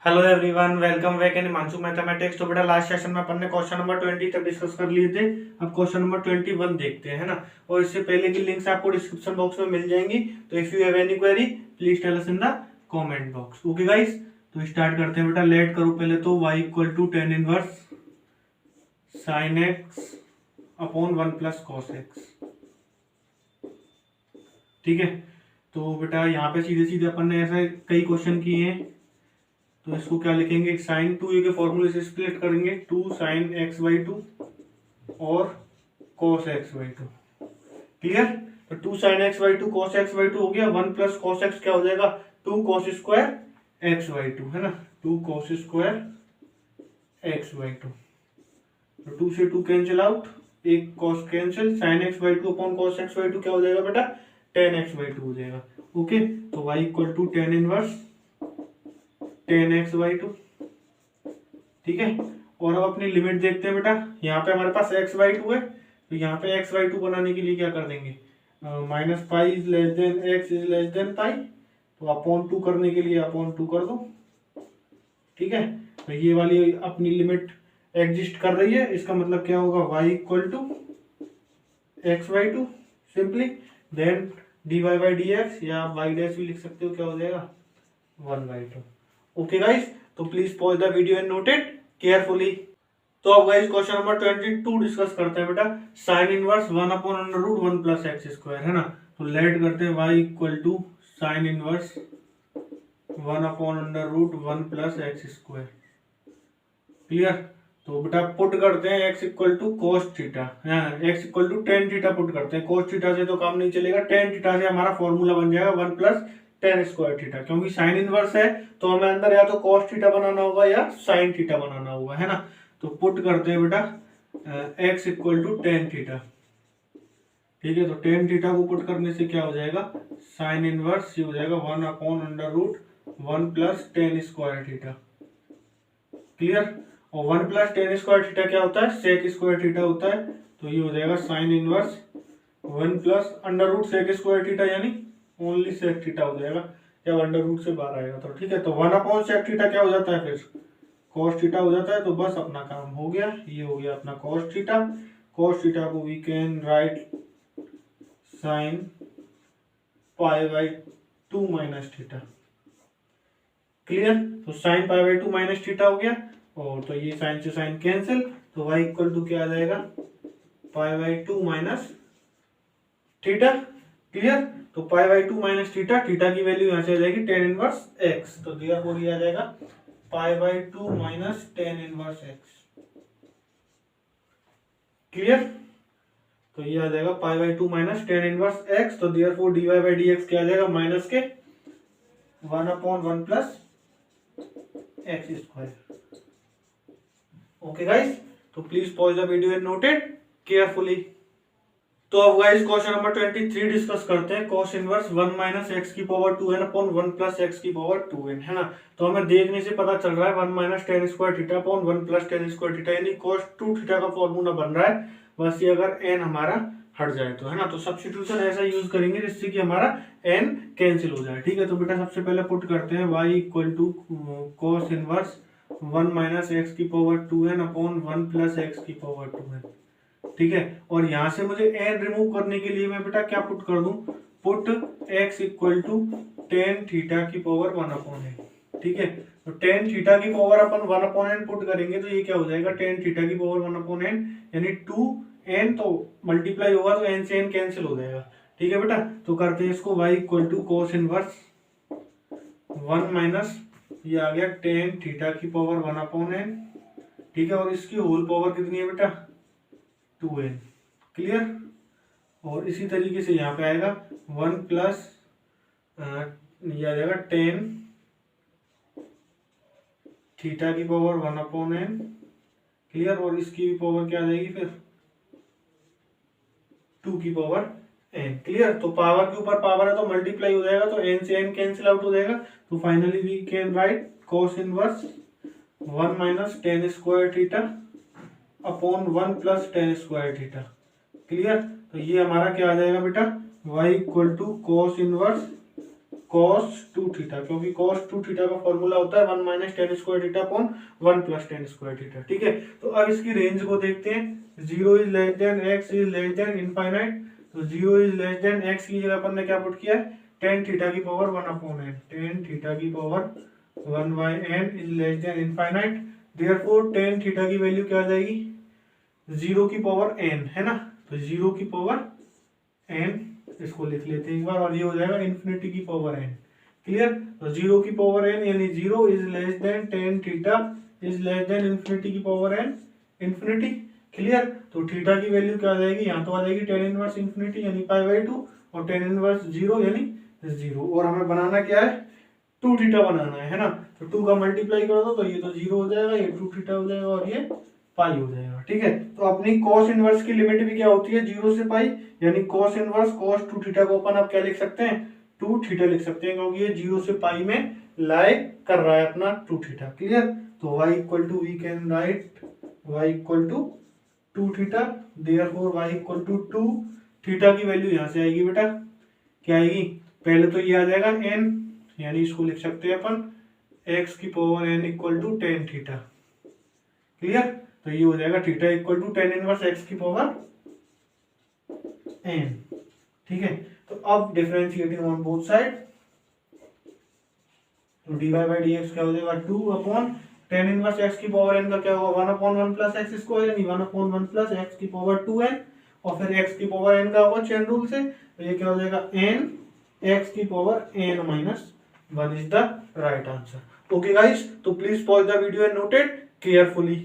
Hello everyone, welcome back in Himanshu mathematics. तो बेटा last session में अपन ने क्वेश्चन नंबर 20 तक डिस्कस कर लिए थे। अब क्वेश्चन नंबर 21 देखते हैं, है ना। और इससे पहले की लिंक्स आपको डिस्क्रिप्शन बॉक्स में मिल जाएंगी। तो if you have any query please tell us in the comment box. Okay guys, तो स्टार्ट करते हैं बेटा। लेट करो पहले तो y equal to tan inverse sine x upon 1 plus cos x. ठीक है, तो बेटा यहाँ पे सीधे सीधे अपन ने ऐसे कई क्वेश्चन किए हैं। तो इसको क्या लिखेंगे, साइन 2a के फॉर्मूले से स्प्लिट करेंगे, 2 साइन एक्स बाई 2 और कॉस एक्स बाई 2। क्लियर। तो 2 sine x by 2 cos x by 2 हो गया। 1 प्लस कॉस एक्स क्या हो जाएगा, 2 कॉस स्क्वायर एक्स बाई 2, है ना। 2 कॉस स्क्वायर एक्स बाई 2। तो 2 से 2 कैंसिल आउट, एक cos cancel, sine x by 2 upon cos x by 2 क्या हो जाएगा बेटा, टेन एक्स बाई 2 हो जाएगा। ओके, तो y equal to tan inverse tan x by 2। ठीक है, और अब अपनी लिमिट देखते हैं बेटा। यहाँ पे हमारे पास x बाई 2 है, तो यहाँ पे x बाई 2 बनाने के लिए क्या कर देंगे, minus pi is less than x is less than pi. तो अपॉन 2 करने के लिए अपॉन 2 कर दो। ठीक है, तो ये वाली अपनी लिमिट एग्जिस्ट कर रही है। इसका मतलब क्या होगा, y equal to x by 2 simply, then d y by d x, या वाई डैश भी लिख सकते हो, क्या हो जाएगा 1 बाई 2। ओके गाइस, तो please pause the video and note it carefully. तो अब गाइस क्वेश्चन नंबर 22 डिस्कस करते हैं बेटा। Sine inverse 1 upon under root 1 plus x square, है ना। तो लेट करते हैं y equal to sine inverse 1 upon under root 1 plus x square. Clear. तो बेटा पुट करते हैं x equal to cos theta, x equal to tan theta put करते हैं। कोस थीटा से तो काम नहीं चलेगा, टेन थीटा से हमारा फॉर्मूला बन जाएगा 1 प्लस टेन स्क्वायर थीटा। क्योंकि साइन इनवर्स है तो हमें अंदर या तो कॉस थीटा बनाना होगा या साइन थीटा बनाना होगा, है ना। तो पुट करते हैं बेटा x equal to tan theta. ठीक है, तो टेन थीटा को पुट करने से क्या हो जाएगा, साइन इनवर्स ये हो जाएगा 1 upon under root 1 plus tan square theta. Clear. और 1 प्लस टेन स्क्वायर थीटा क्या होता है, सेक स्क्वायर थीटा होता है। तो ये हो जाएगा sine inverse 1 plus under root sec square theta, यानी ओनली सेक थीटा हो जाएगा, जब अंडर रूट से बाहर आएगा तो। ठीक है, तो 1 अपॉन सेक थीटा क्या हो जाता है, फिर कॉस थीटा हो जाता है। तो बस अपना काम हो गया, ये हो गया अपना कॉस थीटा। कॉस थीटा को we can write sine pi by 2 minus theta. Clear. तो sine pi by 2 minus theta हो गया, और तो ये साइन से साइन कैंसिल। तो y इक्वल टू क्या आ जाएगा, pi by 2 minus theta. Clear. तो pi by 2 minus theta, theta की वैल्यू यहाँ से आ जाएगी टेन इनवर्स एक्स। तो देयरफॉर ये आ जाएगा pi by 2 minus tan inverse x. Clear. तो ये आ जाएगा pi by 2 minus tan inverse x. तो therefore d y by d x क्या आ जाएगा, माइनस के 1 upon 1 plus x square. Okay guys, तो please pause the video and note it carefully. तो अब गाइस क्वेश्चन नंबर 23 डिस्कस करते हैं। cos इनवर्स 1 माइनस एक्स की power 2n upon 1 plus x की पावर 2n, है ना। तो हमें देखने से पता चल रहा है 1 minus tan square theta upon 1 plus tan square theta, यानी cos 2 थीटा का फॉर्मूला बन रहा है। बस ये अगर n हमारा हट जाए तो, है ना। तो सब्स्टिट्यूशन ऐसा यूज करेंगे जिससे कि हमारा n कैंसिल हो जाए। ठीक है, तो बेटा सबसे पहले पुट करते हैं y equal to cos inverse 1 minus x की power 2n upon 1 plus x की पावर 2n। ठीक है, और यहां से मुझे n रिमूव करने के लिए मैं बेटा क्या पुट कर दूं, put x equal to tan theta की पावर 1 अपॉन n। ठीक है, तो टेन थीटा की power upon 1 upon n put करेंगे तो ये क्या हो जाएगा, टेन थीटा की पावर 1 अपॉन n, यानी 2n। तो मल्टीप्लाई होगा तो n से n कैंसिल हो जाएगा। ठीक है बेटा, तो करते हैं इसको y equal to cos inverse 1 minus ये आ गया टेन थीटा की पावर 1 अपॉन n। ठीक है, और इसकी होल पावर कितनी है बेटा, 2n। क्लियर। और इसी तरीके से यहाँ पे आएगा 1 प्लस ये आ जाएगा टेन थीटा की पावर 1 अपॉन n। क्लियर, और इसकी भी पावर क्या आ जाएगी फिर 2 की पावर n। क्लियर। तो पावर के ऊपर पावर है तो मल्टीप्लाई हो जाएगा, तो n से n कैंसिल आउट हो जाएगा। तो finally we can write cos inverse 1 minus tan square theta upon 1 plus tan square theta. Clear. तो ये हमारा क्या आ जाएगा बेटा, y equal to cos inverse cos 2 theta, क्योंकि cos 2 थीटा का फॉर्मूला होता है 1 minus tan square theta upon 1 plus tan square theta. ठीक है, तो अब इसकी रेंज को देखते हैं। 0 is less then x is less than infinite, तो 0 इज लेस देन x की जगह अपन ने क्या पुट किया है, टेन थीटा की power 1 upon n, tan theta की power 1 by n is less than infinite. Therefore tan theta की वैल्यू क्या आ जाएगी, 0 की पावर n है ना, तो 0 की पावर n, इसको लिख लेते हैं एक बार, और ये हो जाएगा इन्फिनिटी की पावर n। क्लियर, तो 0 की पावर n यानी 0 is less then tan theta is less then infinity की पावर n, इन्फिनिटी। क्लियर, तो थीटा की वैल्यू क्या आ जाएगी, यहाँ तो आ जाएगी टेन इनवर्स इन्फिनिटी यानी पाई बाई 2, और टेन इनवर्स 0 यानी 0, और हमें बनाना क्या है, 2 थीटा बनाना है ना, तो 2 का मल्टीप्लाई कर दो तो ये तो 0 हो जाएगा, ये 2 थीटा हो जाएगा और ये पाई हो जाएगा। ठीक है, तो अपनी कॉस इनवर्स की लिमिट भी क्या होती है, 0 से पाई, यानी कॉस इनवर्स कॉस 2 थीटा को अपन आप क्या लिख सकते हैं, 2 थीटा लिख सकते हैं, क्योंकि ये 0 से पाई में लाई कर रहा है अपना 2 थीटा। क्लियर, तो y equal to we can write y equal to 2 theta, therefore y equal to 2 theta की वैल्यू यहाँ से आएगी बेटा, क्या आएगी, पहले तो ये आ जाएगा n, यानी इसको लिख सकते हैं अपन x की power n equal to tan theta. Clear, तो ये हो जाएगा theta equal to tan inverse x की पावर n। ठीक है, तो अब डिफरेंशिएटिंग ऑन बोथ साइड, तो dy बाई डी एक्स क्या हो जाएगा, 2 अपॉन टेन इनवर्स x की पावर n का क्या होगा, 1 अपॉन 1 प्लस एक्स स्क्वायर, यानी 1 अपॉन 1 प्लस एक्स की पावर 2n, और फिर x की पावर n का होगा चेन रूल से, तो ये क्या हो जाएगा n x की power n minus 1 is the right answer. Okay guys, तो please pause the video and note it carefully.